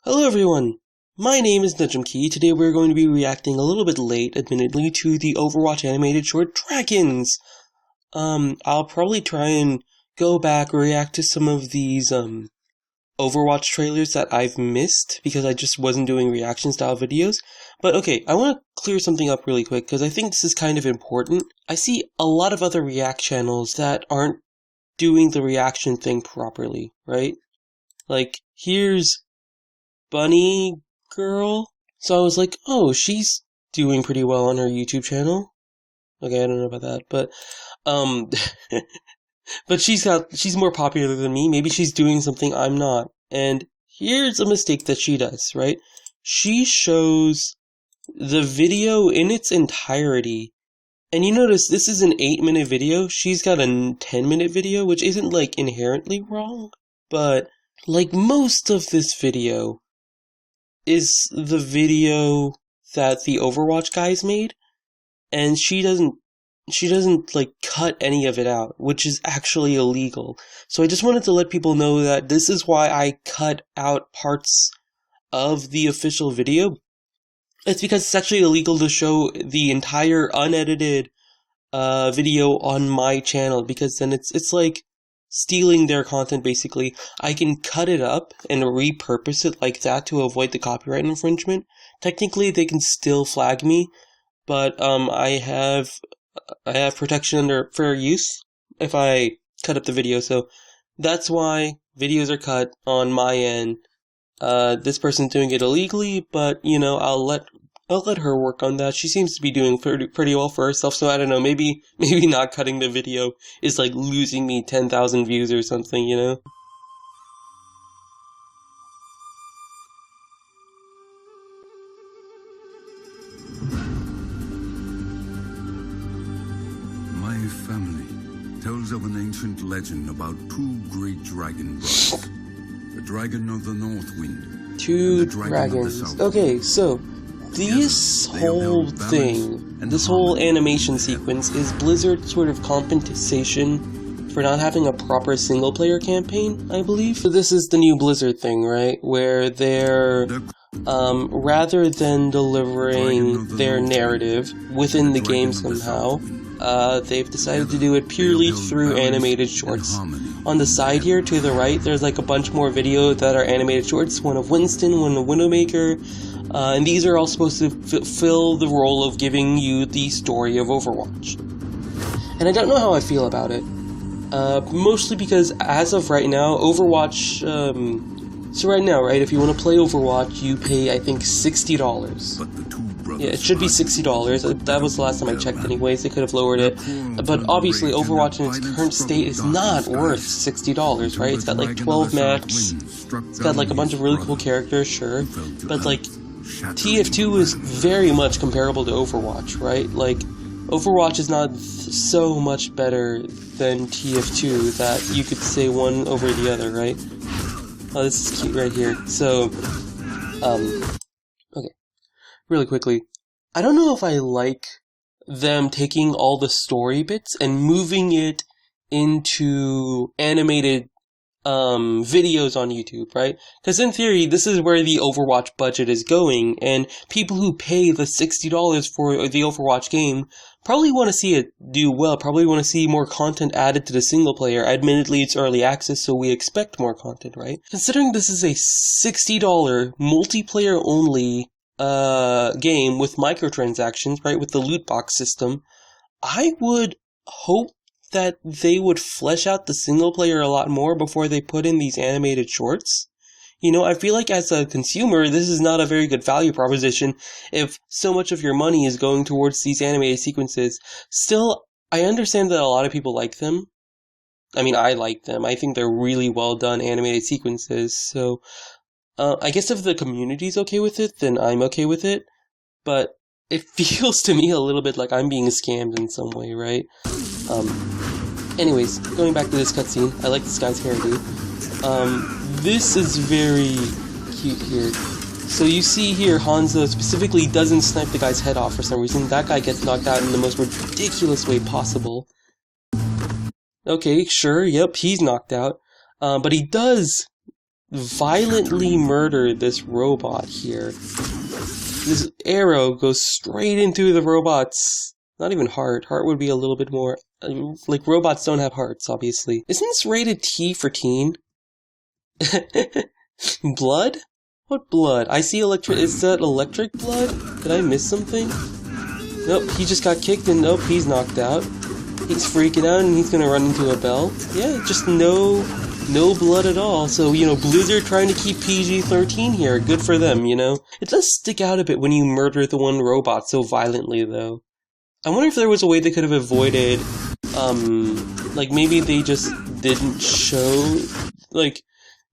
Hello everyone, my name is Nujum. Today we're going to be reacting a little bit late, admittedly, to the Overwatch animated short Dragons. I'll probably try and go back, react to some of these, Overwatch trailers that I've missed, because I just wasn't doing reaction style videos. But okay, I want to clear something up really quick, because I think this is kind of important. I see a lot of other react channels that aren't doing the reaction thing properly, right? Like, here's Bunny Girl. So I was like, oh, she's doing pretty well on her YouTube channel. Okay, I don't know about that, but, but she's more popular than me. Maybe she's doing something I'm not. And here's a mistake that she does, right? She shows the video in its entirety. And you notice this is an 8-minute video. She's got a 10-minute video, which isn't, like, inherently wrong. But, like, most of this video is the video that the Overwatch guys made. And she doesn't like cut any of it out, which is actually illegal. So I just wanted to let people know that this is why I cut out parts of the official video. It's because it's actually illegal to show the entire unedited video on my channel, because then it's like stealing their content, basically. I can cut it up and repurpose it like that to avoid the copyright infringement. Technically, they can still flag me, but I have protection under fair use if I cut up the video, so that's why videos are cut on my end. This person's doing it illegally, but, you know, I'll let her work on that. She seems to be doing pretty well for herself, so I don't know, maybe not cutting the video is like losing me 10,000 views or something, you know? My family tells of an ancient legend about two great dragon brothers. The dragon of the North Wind. Two dragons. Okay, so this whole thing, this whole animation sequence is Blizzard sort of compensation for not having a proper single-player campaign, I believe. So this is the new Blizzard thing, right? Where they're, rather than delivering their narrative within the game somehow, they've decided to do it purely through animated shorts. On the side here, to the right, there's like a bunch more video that are animated shorts, one of Winston, one of Widowmaker, and these are all supposed to fill the role of giving you the story of Overwatch. And I don't know how I feel about it. Mostly because, as of right now, Overwatch, so right now, right, if you want to play Overwatch, you pay, I think, $60. Yeah, it should be $60. That was the last time I checked anyways. They could have lowered it. But obviously, Overwatch in its current state is not worth $60, right? It's got like 12 maps. It's got like a bunch of really cool characters, sure. But like, TF2 is very much comparable to Overwatch, right? Like, Overwatch is not so much better than TF2 that you could say one over the other, right? Oh, this is cute right here. So, okay. Really quickly, I don't know if I like them taking all the story bits and moving it into animated videos on YouTube, right? Because in theory, this is where the Overwatch budget is going, and people who pay the $60 for the Overwatch game probably want to see it do well, probably want to see more content added to the single player. Admittedly, it's early access, so we expect more content, right? Considering this is a $60 multiplayer only game with microtransactions, right, with the loot box system, I would hope that they would flesh out the single player a lot more before they put in these animated shorts. You know, I feel like as a consumer, this is not a very good value proposition if so much of your money is going towards these animated sequences. Still, I understand that a lot of people like them. I mean, I like them. I think they're really well done animated sequences, so I guess if the community's okay with it, then I'm okay with it, but it feels to me a little bit like I'm being scammed in some way, right? Anyways, going back to this cutscene, I like this guy's hairdo. This is very cute here. So you see here, Hanzo specifically doesn't snipe the guy's head off for some reason. That guy gets knocked out in the most ridiculous way possible. Okay, sure, yep, he's knocked out. But he does violently murder this robot here. This arrow goes straight into the robot's, not even heart. Heart would be a little bit more, like robots don't have hearts, obviously. Isn't this rated T for teen? Blood? What blood? I see electric, is that electric blood? Did I miss something? Nope, he just got kicked and nope, he's knocked out. He's freaking out and he's gonna run into a bell. Yeah, just no blood at all. So, you know, Blizzard trying to keep PG-13 here. Good for them, you know? It does stick out a bit when you murder the one robot so violently, though. I wonder if there was a way they could have avoided, like, maybe they just didn't show, like,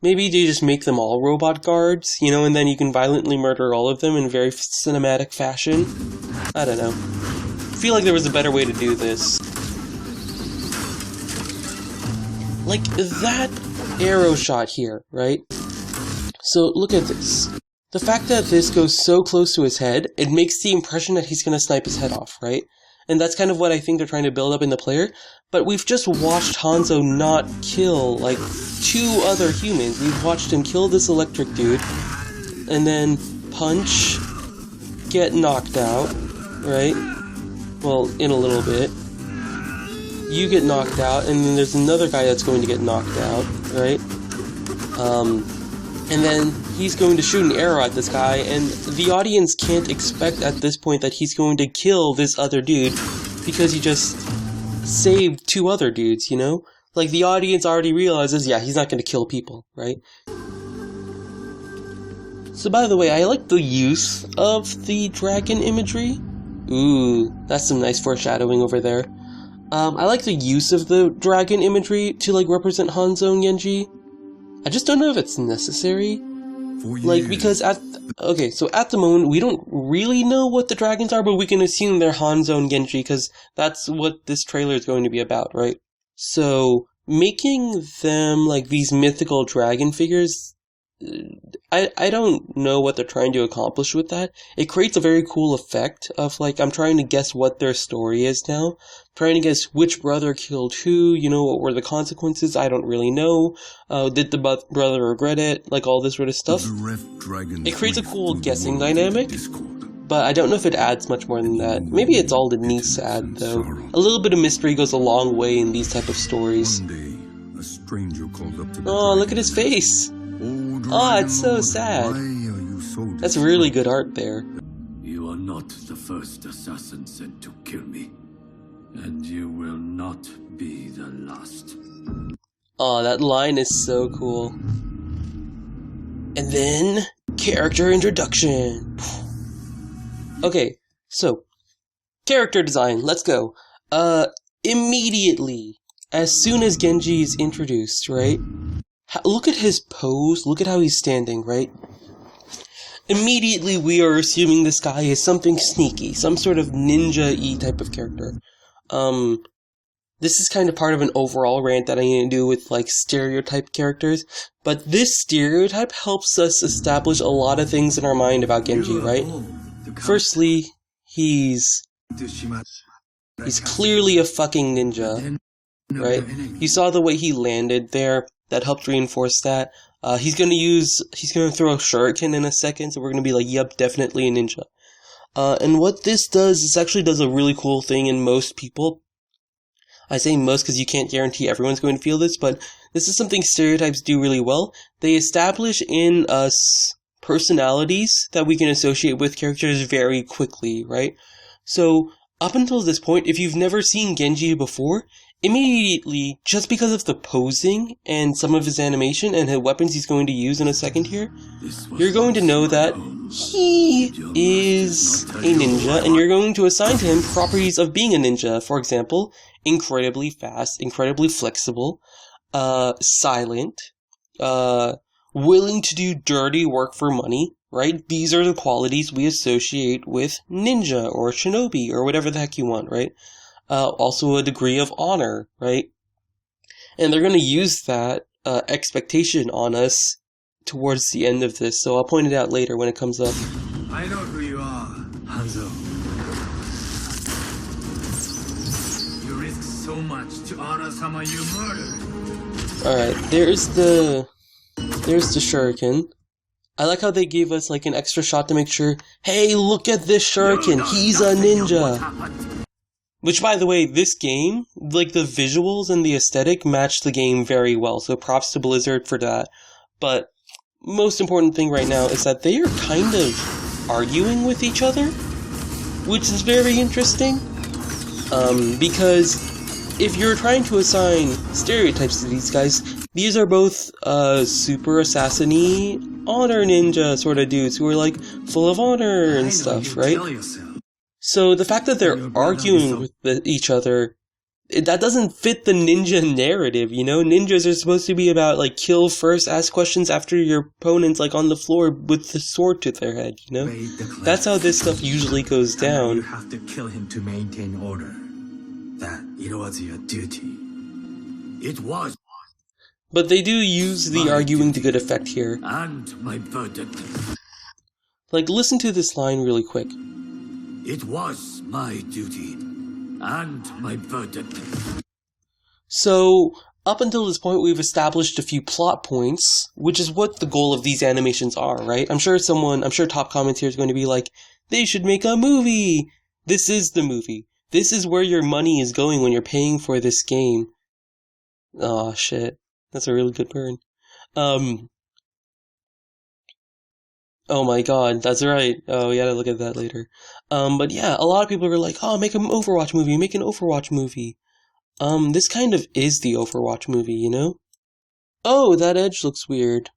maybe they just make them all robot guards, you know, and then you can violently murder all of them in very cinematic fashion. I don't know. I feel like there was a better way to do this. Like, that arrow shot here, right? So, look at this. The fact that this goes so close to his head, it makes the impression that he's gonna snipe his head off, right? And that's kind of what I think they're trying to build up in the player. But we've just watched Hanzo not kill, like, 2 other humans. We've watched him kill this electric dude, and then punch, get knocked out, right? Well, in a little bit. You get knocked out, and then there's another guy that's going to get knocked out, right? And then he's going to shoot an arrow at this guy, and the audience can't expect at this point that he's going to kill this other dude because he just saved 2 other dudes, you know? Like, the audience already realizes, yeah, he's not going to kill people, right? So, by the way, I like the use of the dragon imagery. Ooh, that's some nice foreshadowing over there. I like the use of the dragon imagery to, like, represent Hanzo and Genji. I just don't know if it's necessary. Like, because okay, so at the moment, we don't really know what the dragons are, but we can assume they're Hanzo and Genji, because that's what this trailer is going to be about, right? So, making them, like, these mythical dragon figures, I don't know what they're trying to accomplish with that. It creates a very cool effect of, like, I'm trying to guess what their story is now. Trying to guess which brother killed who, you know, what were the consequences, I don't really know. Did the brother regret it? Like, all this sort of stuff. It creates a cool guessing dynamic, but I don't know if it adds much more than that. Maybe it's all it needs to add, though. A little bit of mystery goes a long way in these type of stories. Oh, look at his face! Oh, it's so sad. That's really good art there. You are not the first assassin sent to kill me, and you will not be the last. Oh, that line is so cool. And then, character introduction. Okay, so, character design, let's go. Immediately, as soon as Genji is introduced, right? Look at his pose, look at how he's standing, right? Immediately we are assuming this guy is something sneaky, some sort of ninja-y type of character. This is kind of part of an overall rant that I need to do with, like, stereotype characters, but this stereotype helps us establish a lot of things in our mind about Genji, right? Firstly, he's clearly a fucking ninja, right? You saw the way he landed there. That helped reinforce that. He's gonna throw a shuriken in a second, so we're gonna be like, yep, definitely a ninja. And what this does, this actually does a really cool thing in most people. I say most because you can't guarantee everyone's going to feel this, but this is something stereotypes do really well. They establish in us personalities that we can associate with characters very quickly, right? So, up until this point, if you've never seen Genji before, immediately, just because of the posing and some of his animation and the weapons he's going to use in a second here, you're going to know that he is a ninja, and you're going to assign to him properties of being a ninja. For example, incredibly fast, incredibly flexible, silent, willing to do dirty work for money, right? These are the qualities we associate with ninja or shinobi or whatever the heck you want, right? Also a degree of honor, right? And they're going to use that expectation on us towards the end of this, so I'll point it out later when it comes up. I know who you are, Hanzo. You risk so much to honor someone you murdered. Alright, there's the There's the shuriken. I like how they gave us like an extra shot to make sure, hey, look at this shuriken, he's a ninja! Which, by the way, this game, like the visuals and the aesthetic match the game very well, so props to Blizzard for that. But most important thing right now is that they are kind of arguing with each other, which is very interesting, because if you're trying to assign stereotypes to these guys, these are both super assassin-y, honor ninja sort of dudes who are like full of honor and stuff, right? So the fact that they're arguing with each other, that doesn't fit the ninja narrative, you know? Ninjas are supposed to be about like kill first, ask questions after your opponent's like on the floor with the sword to their head, you know? That's how this stuff usually goes down. You have to kill him to maintain order. That it was your duty. It was. But they do use the arguing to good effect here. And my burden. Like, listen to this line really quick. It was my duty. And my burden. So, up until this point, we've established a few plot points, which is what the goal of these animations are, right? I'm sure top comments here is going to be like, they should make a movie! This is the movie. This is where your money is going when you're paying for this game. Aw, shit. That's a really good burn. Oh my god, that's right. Oh, we gotta look at that later. But yeah, a lot of people are like, oh, make an Overwatch movie, make an Overwatch movie. This kind of is the Overwatch movie, you know? Oh, that edge looks weird.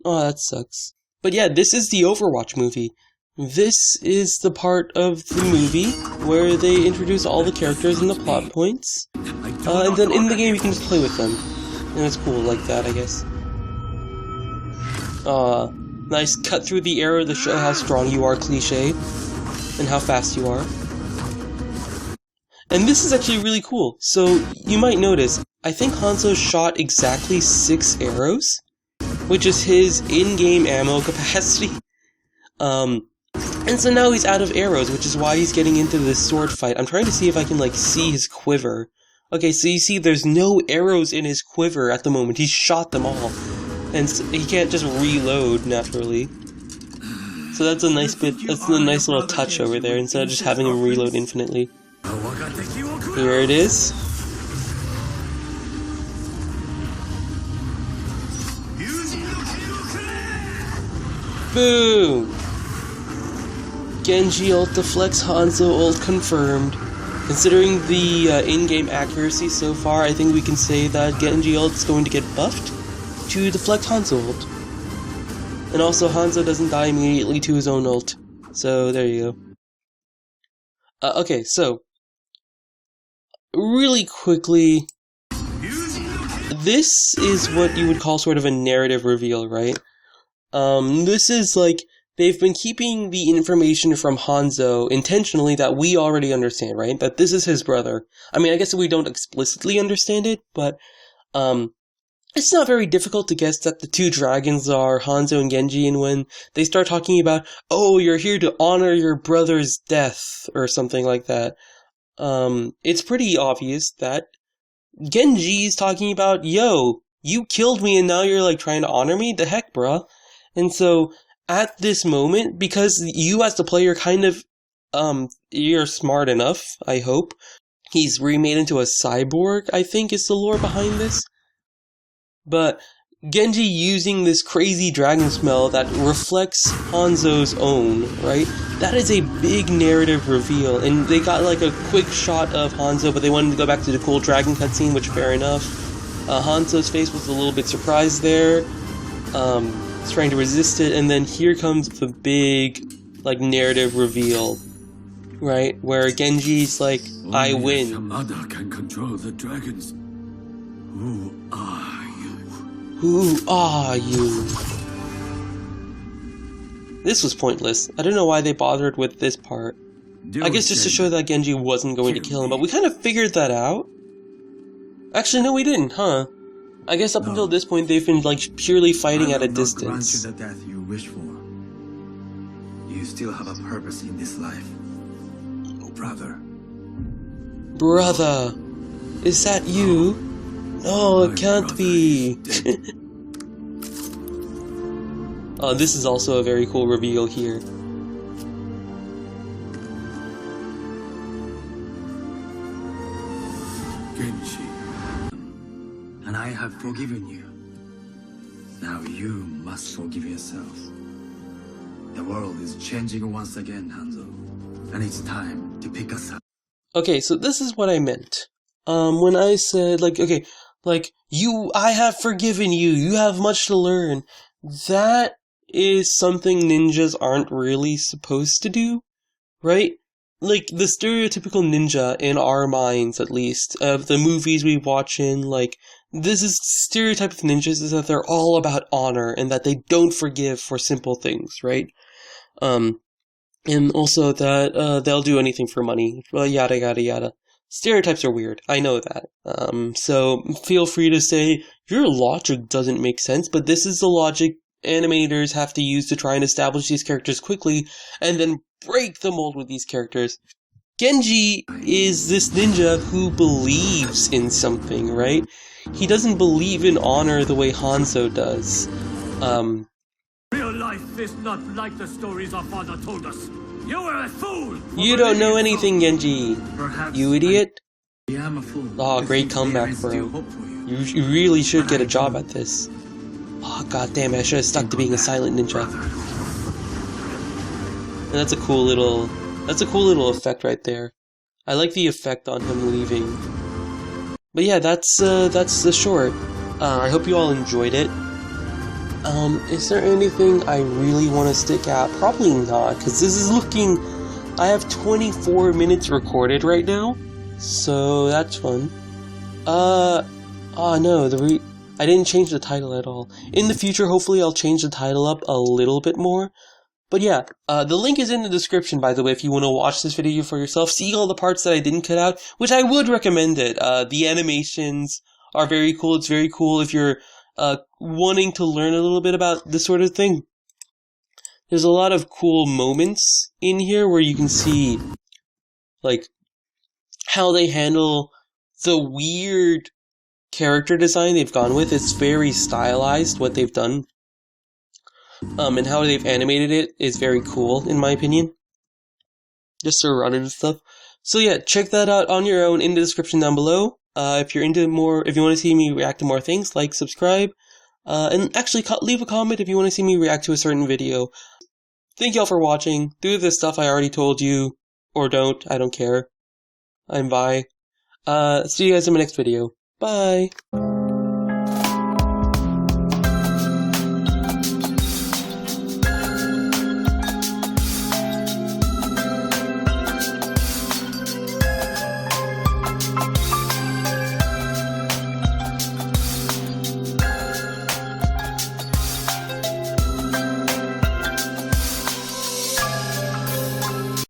Oh, that sucks. But yeah, this is the Overwatch movie. This is the part of the movie where they introduce all the characters and the plot points. And then in the game you can just play with them. And it's cool like that, I guess. Nice cut through the arrow to show how strong you are cliche. And how fast you are. And this is actually really cool. So, you might notice, I think Hanzo shot exactly 6 arrows, which is his in-game ammo capacity. And so now he's out of arrows, which is why he's getting into this sword fight. I'm trying to see if I can, like, see his quiver. Okay, so you see there's no arrows in his quiver at the moment. He's shot them all. And so he can't just reload, naturally. So that's a nice bit, that's a nice little touch over there, instead of just having him reload infinitely. Here it is. Boom! Genji ult deflects, Hanzo ult confirmed. Considering the in-game accuracy so far, I think we can say that Genji ult is going to get buffed to deflect Hanzo ult. And also, Hanzo doesn't die immediately to his own ult. So, there you go. Okay, so, really quickly, this is what you would call sort of a narrative reveal, right? This is like, they've been keeping the information from Hanzo intentionally that we already understand, right? That this is his brother. I mean, I guess we don't explicitly understand it, but, it's not very difficult to guess that the two dragons are Hanzo and Genji, and when they start talking about, oh, you're here to honor your brother's death, or something like that, it's pretty obvious that Genji is talking about, yo, you killed me and now you're like trying to honor me? The heck, bruh? And so, at this moment, because you as the player kind of, you're smart enough, I hope, he's remade into a cyborg, I think is the lore behind this. But Genji using this crazy dragon smell that reflects Hanzo's own, right? That is a big narrative reveal, and they got like a quick shot of Hanzo, but they wanted to go back to the cool dragon cutscene, which fair enough. Hanzo's face was a little bit surprised there. He's trying to resist it, and then here comes the big, like, narrative reveal, right? Where Genji's like, I win. Yamada can control the dragons. Who are you? Who are you? This was pointless. I don't know why they bothered with this part. I guess just to show that Genji wasn't going to kill him, but we kind of figured that out. Actually, no, we didn't, huh? I guess up until this point, they've been, like, purely fighting at a distance. I will not grant you the death you wish for. You still have a purpose in this life, brother. Brother, is that you? No, it can't be. This is also a very cool reveal here. Genji. And I have forgiven you. Now you must forgive yourself. The world is changing once again, Hanzo. And it's time to pick us up. Okay, so this is what I meant. When I said, I have forgiven you, you have much to learn. That is something ninjas aren't really supposed to do, right? Like, the stereotypical ninja, in our minds at least, of the movies we watch in, this is stereotype of ninjas is that they're all about honor, and that they don't forgive for simple things, right? And also that, they'll do anything for money, yada yada yada. Stereotypes are weird, I know that. So feel free to say, your logic doesn't make sense, but this is the logic animators have to use to try and establish these characters quickly, and then break the mold with these characters. Genji is this ninja who believes in something, right? He doesn't believe in honor the way Hanzo does. Real life is not like the stories our father told us. You were a fool! You don't know anything, Genji! Perhaps You idiot! I am a fool. Oh, great comeback, bro. You really should get a job at this. Oh, god damn it, I should have stuck to being a silent ninja. And that's a cool little effect right there. I like the effect on him leaving. But yeah, that's the short. I hope you all enjoyed it. Is there anything I really want to stick out? Probably not, because this is looking... I have 24 minutes recorded right now, so that's fun. No, I didn't change the title at all. In the future, hopefully I'll change the title up a little bit more. But yeah, the link is in the description, by the way, if you want to watch this video for yourself. See all the parts that I didn't cut out, which I would recommend it. The animations are very cool. It's very cool if you're wanting to learn a little bit about this sort of thing. There's a lot of cool moments in here where you can see, how they handle the weird character design they've gone with. It's very stylized, what they've done. And how they've animated it is very cool, in my opinion. Just to run and stuff. So yeah, check that out on your own in the description down below. If you want to see me react to more things, subscribe, and actually leave a comment if you want to see me react to a certain video. Thank y'all for watching. Do this stuff I already told you, or don't, I don't care. I'm bye. See you guys in my next video. Bye!